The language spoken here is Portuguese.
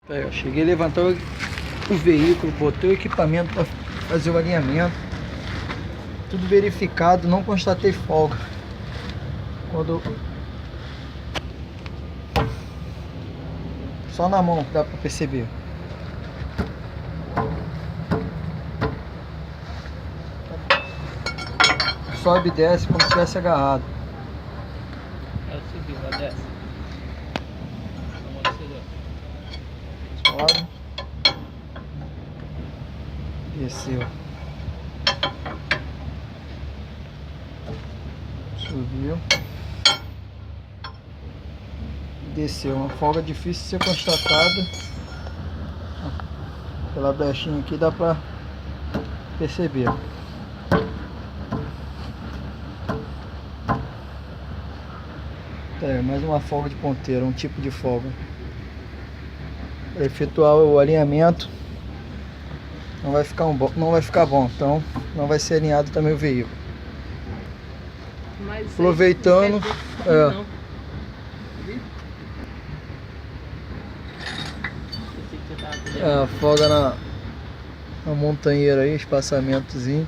Aí, eu cheguei, levantou o veículo, botei o equipamento para fazer o alinhamento. Tudo verificado, não constatei folga. Quando só na mão dá para perceber. Sobe e desce como se tivesse agarrado. Subiu, vai desce. Amortecedor. Sobe. Desceu. Subiu. Desceu. Uma folga difícil de ser constatada. Pela brechinha aqui dá pra perceber. Mais uma folga de ponteiro, um tipo de folga. Para efetuar o alinhamento não vai ficar bom, então não vai ser alinhado também o veículo. Mas Aproveitando, não. A folga na montanheira aí, espaçamentozinho.